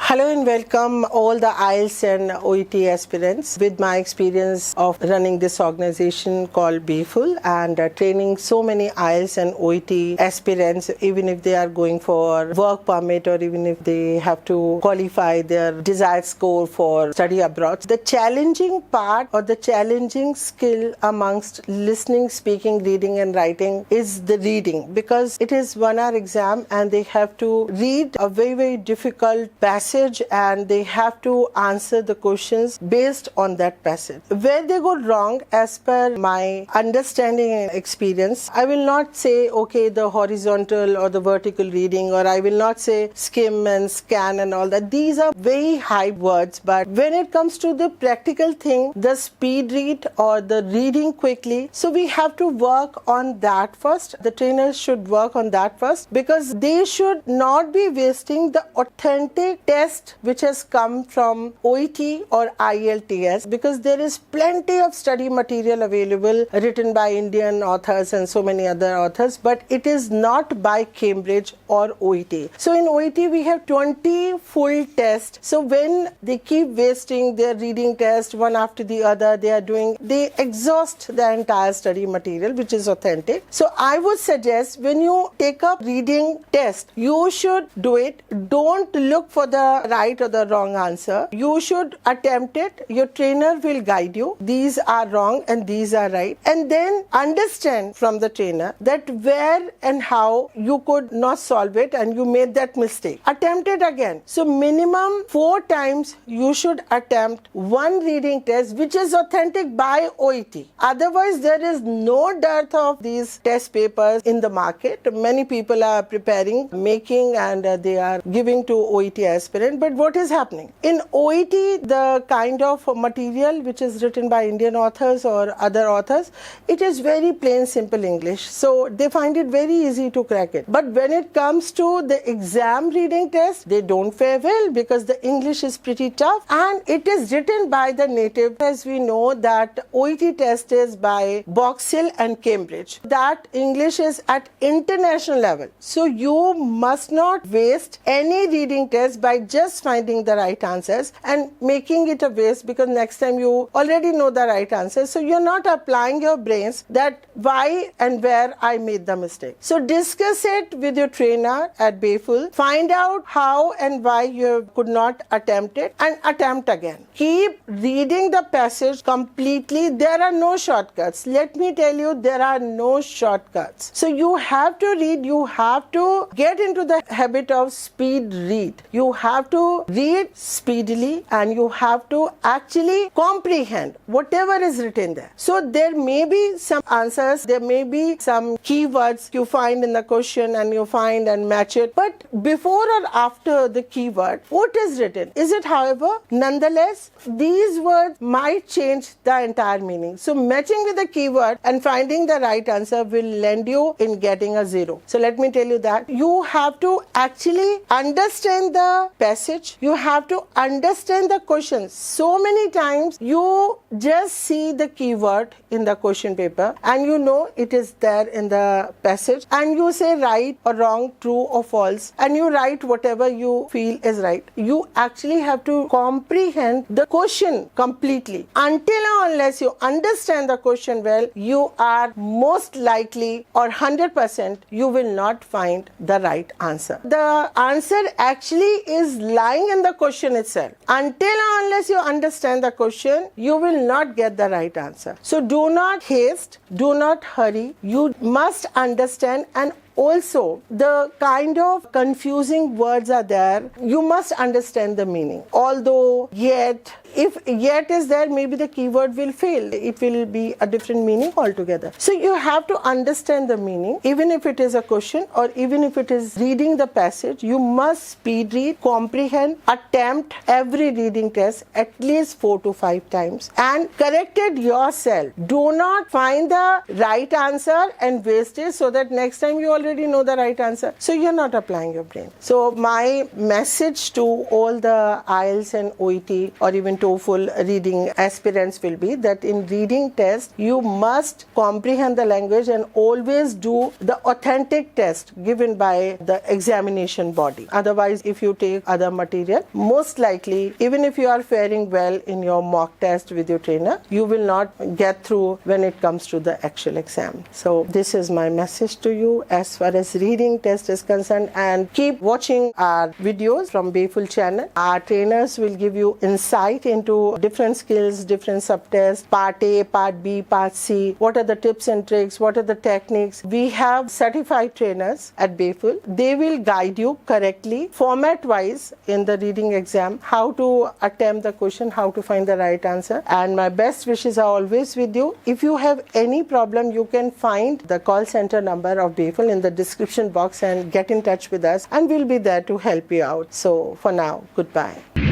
Hello and welcome all the IELTS and OET aspirants. With my experience of running this organization called Bafel and training so many IELTS and OET aspirants, even if they are going for work permit or even if they have to qualify their desired score for study abroad, the challenging part or the challenging skill amongst listening, speaking, reading and writing is the reading, because it is 1 hour exam and they have to read a very difficult passage and they have to answer the questions based on that passage. Where they go wrong, as per my understanding and experience, I will not say okay the horizontal or the vertical reading, or I will not say skim and scan and all that. These are very high words, but when it comes to the practical thing, the speed read or the reading quickly, so we have to work on that first. The trainers should work on that first, because they should not be wasting the authentic test which has come from OET or IELTS, because there is plenty of study material available written by Indian authors and so many other authors, but it is not by Cambridge or OET. So in OET we have 20 full tests. So when they keep wasting their reading test one after the other, they exhaust the entire study material which is authentic. So I would suggest when you take up reading test, you should do it. Don't look for the right or the wrong answer. You should attempt it. Your trainer will guide you. These are wrong and these are right. And then understand from the trainer that where and how you could not solve it and you made that mistake. Attempt it again. So minimum 4 times you should attempt one reading test which is authentic by OET. Otherwise there is no dearth of these test papers in the market. Many people are preparing, making and they are giving to OET aspirant. But what is happening? In OET, the kind of material which is written by Indian authors or other authors, it is very plain simple English. So they find it very easy to crack it. But when it comes to the exam reading test, they don't fare well because the English is pretty tough and it is written by the native. As we know that OET test is by Bafel and Cambridge. That English is at international level. So you must not waste any reading test by just finding the right answers and making it a waste, because next time you already know the right answer. So you're not applying your brains that why and where I made the mistake. So discuss it with your trainer at Bafel. Find out how and why you could not attempt it and attempt again. Keep reading the passage completely. There are no shortcuts. Let me tell you, there are no shortcuts. So you have to read, you have to get into the habit of speed read. You have to read speedily and you have to actually comprehend whatever is written there. So there may be some answers, there may be some keywords you find in the question and you find and match it. But before or after the keyword, what is written? Is it, however, nonetheless, these words might change the entire meaning. So matching with the keyword and finding the right answer will lend you in getting a 0. So let me tell you that you have to actually understand the passage. You have to understand the questions. So many times you just see the keyword in the question paper and you know it is there in the passage and you say right or wrong, true or false, and you write whatever you feel is right. You actually have to comprehend the question completely. Until or unless you understand the question well, you are most likely or 100% you will not find the right answer. The answer actually is lying in the question itself. Until or unless you understand the question, you will not get the right answer. So do not haste, do not hurry. You must understand, and also the kind of confusing words are there, you must understand the meaning. Although yet, if yet is there, maybe the keyword will fail. It will be a different meaning altogether. So you have to understand the meaning. Even if it is a question or even if it is reading the passage, you must speed read, comprehend, attempt every reading test at least 4 to 5 times and correct it yourself. Do not find the right answer and waste it so that next time you already know the right answer, so you're not applying your brain. So my message to all the IELTS and OET or even TOEFL reading aspirants will be that in reading test, you must comprehend the language and always do the authentic test given by the examination body. Otherwise, if you take other material, most likely, even if you are faring well in your mock test with your trainer, you will not get through when it comes to the actual exam. So this is my message to you as far as reading test is concerned, and keep watching our videos from Bafel channel. Our trainers will give you insight into different skills, different subtests, part A, part B, part C, what are the tips and tricks, what are the techniques. We have certified trainers at Bafel. They will guide you correctly, format wise in the reading exam, how to attempt the question, how to find the right answer. And my best wishes are always with you. If you have any problem, you can find the call center number of Bafel in the description box and get in touch with us, and we'll be there to help you out. So for now, goodbye.